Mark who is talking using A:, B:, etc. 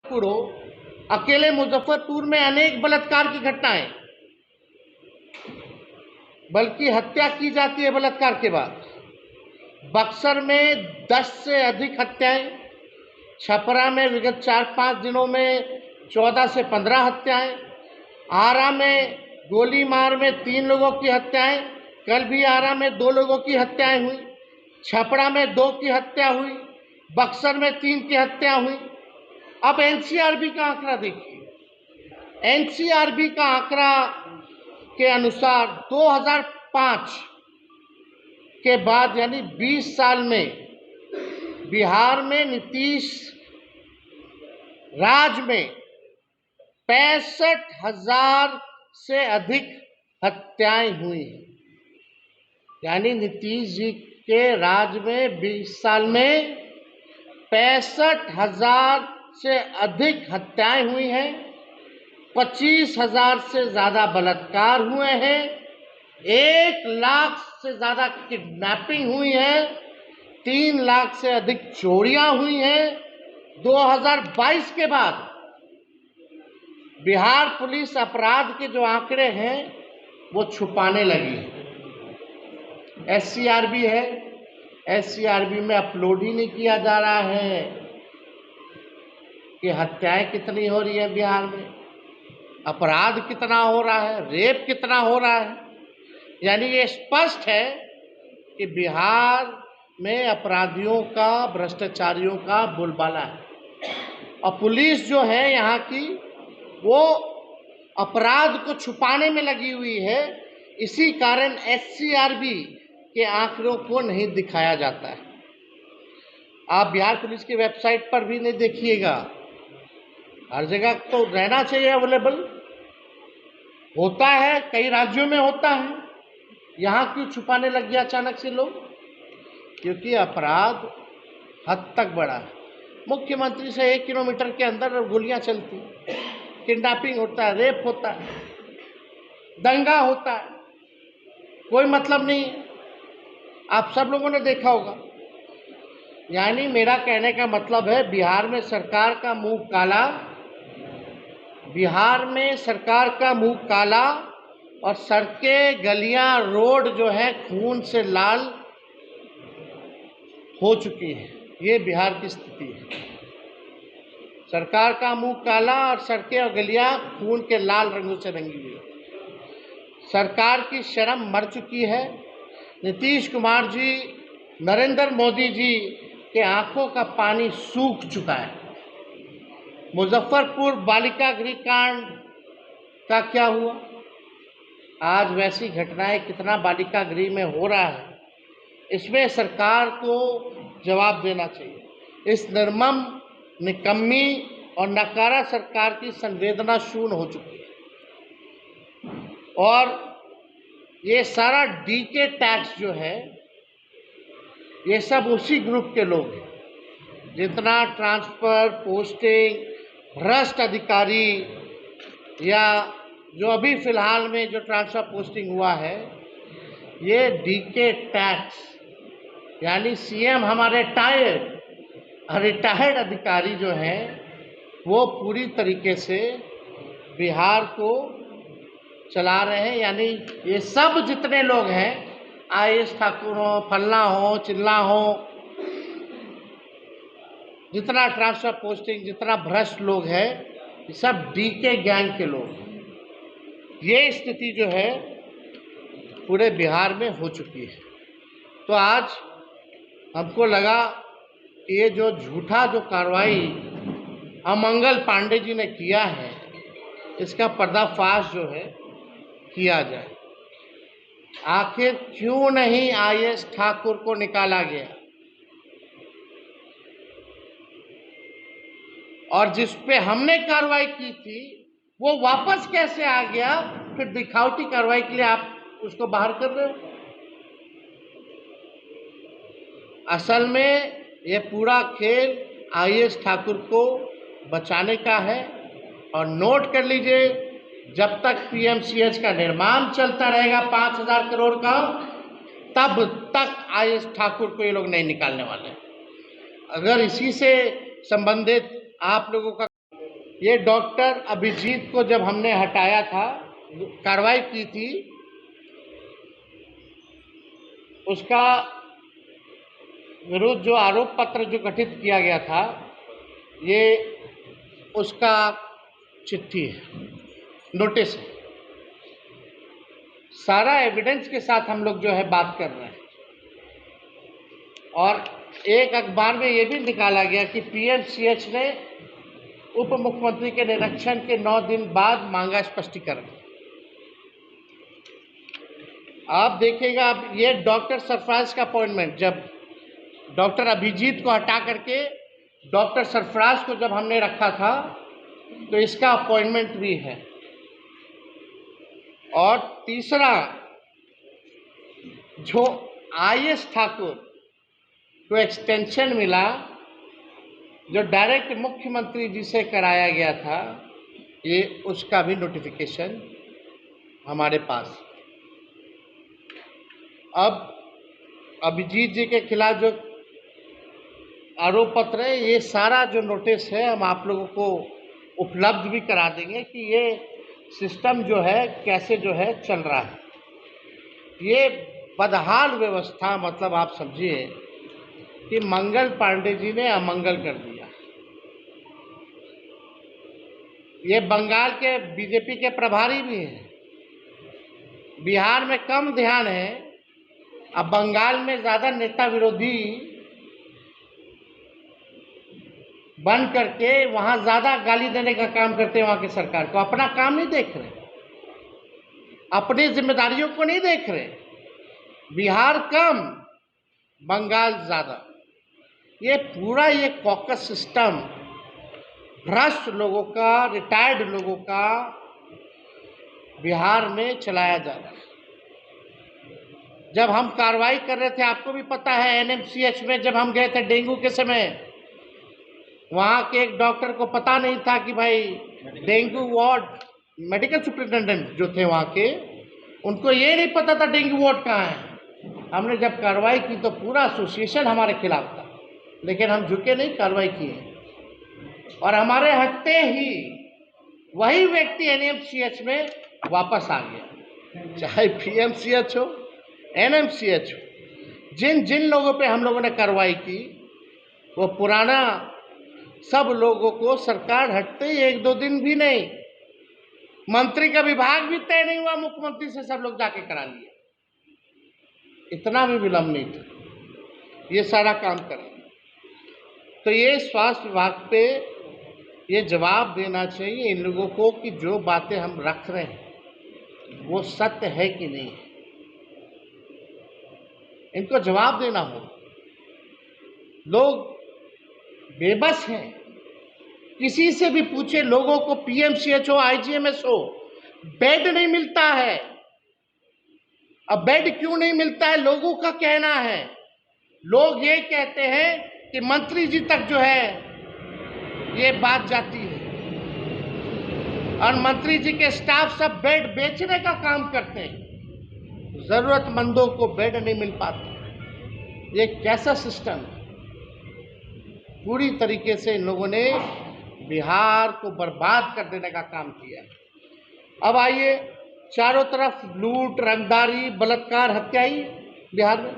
A: हो, अकेले मुजफ्फरपुर में अनेक बलात्कार की घटनाएं, बल्कि हत्या की जाती है बलात्कार के बाद। बक्सर में 10 से अधिक हत्याएं, छपरा में विगत 4-5 दिनों में 14 से 15 हत्याएं, आरा में गोली मार में 3 लोगों की हत्याएं, कल भी आरा में 2 लोगों की हत्याएं हुई, छपरा में 2 की हत्या हुई, बक्सर में 3 की हत्या हुई। अब एनसीआरबी का आंकड़ा देखिए। एनसीआरबी का आंकड़ा के अनुसार 2005 के बाद यानी 20 साल में बिहार में नीतीश राज में 65,000 से अधिक हत्याएं हुई हैं। यानी नीतीश जी के राज में 20 साल में 65,000 से अधिक हत्याएं हुई हैं, 25,000 से ज़्यादा बलात्कार हुए हैं, 1 लाख से ज़्यादा किडनैपिंग हुई है, 3 लाख से अधिक चोरियां हुई हैं। 2022 के बाद बिहार पुलिस अपराध के जो आंकड़े हैं वो छुपाने लगी है। एससीआरबी है, एससीआरबी में अपलोड ही नहीं किया जा रहा है कि हत्याएं कितनी हो रही है बिहार में, अपराध कितना हो रहा है, रेप कितना हो रहा है। यानी ये स्पष्ट है कि बिहार में अपराधियों का, भ्रष्टाचारियों का बोलबाला है। और पुलिस जो है यहाँ की, वो अपराध को छुपाने में लगी हुई है। इसी कारण एससीआरबी के आंकड़ों को नहीं दिखाया जाता है। आप बिहार पुलिस की वेबसाइट पर भी नहीं देखिएगा, हर जगह तो रहना चाहिए अवेलेबल, होता है, कई राज्यों में होता है। यहाँ क्यों छुपाने लग गया अचानक से लोग? क्योंकि अपराध हद तक बढ़ा है। मुख्यमंत्री से 1 किलोमीटर के अंदर गोलियां चलती, किडनैपिंग होता है, रेप होता है, दंगा होता है, कोई मतलब नहीं है। आप सब लोगों ने देखा होगा। यानी मेरा कहने का मतलब है, बिहार में सरकार का मुंह काला, बिहार में सरकार का मुंह काला, और सड़कें, गलियां, रोड जो है खून से लाल हो चुकी है। ये बिहार की स्थिति है। सरकार का मुंह काला और सड़कें और गलियां खून के लाल रंगों से रंगी हुई है। सरकार की शर्म मर चुकी है। नीतीश कुमार जी, नरेंद्र मोदी जी के आंखों का पानी सूख चुका है। मुजफ्फरपुर बालिका गृह कांड का क्या हुआ? आज वैसी घटनाएं कितना बालिका गृह में हो रहा है, इसमें सरकार को जवाब देना चाहिए। इस निर्मम, निकम्मी और नकारा सरकार की संवेदना शून्य हो चुकी है। और ये सारा डीके टैक्स जो है, ये सब उसी ग्रुप के लोग हैं। जितना ट्रांसफ़र, पोस्टिंग, भ्रष्ट अधिकारी, या जो अभी फिलहाल में जो ट्रांसफ़र पोस्टिंग हुआ है, ये डीके टैक्स, यानी सीएम हमारे रिटायर्ड अधिकारी जो हैं, वो पूरी तरीके से बिहार को चला रहे हैं। यानी ये सब जितने लोग हैं, आईएएस ठाकुर हो, फल्ला हो, चिल्ला हो, जितना ट्रांसफर पोस्टिंग, जितना भ्रष्ट लोग हैं, ये सब डीके गैंग के लोग हैं। ये स्थिति जो है पूरे बिहार में हो चुकी है। तो आज हमको लगा कि ये जो झूठा जो कार्रवाई अमंगल पांडे जी ने किया है, इसका पर्दाफाश जो है किया जाए। आखिर क्यों नहीं आईएएस ठाकुर को निकाला गया, और जिस पे हमने कार्रवाई की थी वो वापस कैसे आ गया? फिर दिखावटी कार्रवाई के लिए आप उसको बाहर कर रहे हो। असल में ये पूरा खेल आईएएस ठाकुर को बचाने का है। और नोट कर लीजिए, जब तक पीएमसीएच का निर्माण चलता रहेगा 5,000 करोड़ का, तब तक आईएएस ठाकुर को ये लोग नहीं निकालने वाले। अगर इसी से संबंधित आप लोगों का ये डॉक्टर अभिजीत को जब हमने हटाया था, कार्रवाई की थी, उसका विरुद्ध जो आरोप पत्र जो गठित किया गया था, ये उसका चिट्ठी है, नोटिस है। सारा एविडेंस के साथ हम लोग जो है बात कर रहे हैं। और एक अखबार में ये भी निकाला गया कि पीएमसीएच ने उप मुख्यमंत्री के निरीक्षण के 9 दिन बाद मांगा स्पष्टीकरण। आप देखिएगा, अब ये डॉक्टर सरफराज का अपॉइंटमेंट, जब डॉक्टर अभिजीत को हटा करके डॉक्टर सरफराज को जब हमने रखा था, तो इसका अपॉइंटमेंट भी है। और तीसरा, जो आईएस ठाकुर को एक्सटेंशन मिला, जो डायरेक्ट मुख्यमंत्री जी से कराया गया था, ये उसका भी नोटिफिकेशन हमारे पास। अब अभिजीत जी के खिलाफ जो आरोप पत्र है, ये सारा जो नोटिस है हम आप लोगों को उपलब्ध भी करा देंगे कि ये सिस्टम जो है कैसे जो है चल रहा है। ये बदहाल व्यवस्था, मतलब आप समझिए कि मंगल पांडे जी ने अमंगल कर दिया। ये बंगाल के बीजेपी के प्रभारी भी हैं, बिहार में कम ध्यान है, अब बंगाल में ज़्यादा नेता विरोधी बन करके वहाँ ज़्यादा गाली देने का काम करते हैं। वहाँ की सरकार को अपना काम नहीं देख रहे, अपनी जिम्मेदारियों को नहीं देख रहे। बिहार कम, बंगाल ज़्यादा। ये पूरा ये कॉकस सिस्टम भ्रष्ट लोगों का, रिटायर्ड लोगों का बिहार में चलाया जा रहा है। जब हम कार्रवाई कर रहे थे, आपको भी पता है, एनएमसीएच में जब हम गए थे डेंगू के समय, वहाँ के एक डॉक्टर को पता नहीं था कि भाई डेंगू वार्ड, मेडिकल सुपरिटेंडेंट जो थे वहाँ के, उनको ये नहीं पता था डेंगू वार्ड कहाँ है। हमने जब कार्रवाई की तो पूरा एसोसिएशन हमारे खिलाफ था, लेकिन हम झुके नहीं, कार्रवाई किए। और हमारे हटते ही वही व्यक्ति एनएमसीएच में वापस आ गया, चाहे पीएमसीएच हो, एनएमसीएच हो। जिन जिन लोगों पे हम लोगों ने कार्रवाई की, वो पुराना सब लोगों को सरकार हटते ही 1-2 दिन भी नहीं, मंत्री का विभाग भी तय नहीं हुआ, मुख्यमंत्री से सब लोग जाके करा लिए। इतना भी विलंब नहीं था, ये सारा काम करें। तो ये स्वास्थ्य विभाग पे ये जवाब देना चाहिए इन लोगों को कि जो बातें हम रख रहे हैं वो सत्य है कि नहीं है, इनको जवाब देना हो। लोग बेबस हैं, किसी से भी पूछे, लोगों को पीएमसीएच हो, आईजीएमएस हो, बेड नहीं मिलता है। अब बेड क्यों नहीं मिलता है, लोगों का कहना है। लोग ये कहते हैं कि मंत्री जी तक जो है ये बात जाती है, और मंत्री जी के स्टाफ सब बेड बेचने का काम करते हैं, जरूरतमंदों को बेड नहीं मिल पाता। ये कैसा सिस्टम है? पूरी तरीके से इन लोगों ने बिहार को बर्बाद कर देने का काम किया। अब आइए, चारों तरफ लूट, रंगदारी, बलात्कार, हत्या ही बिहार में।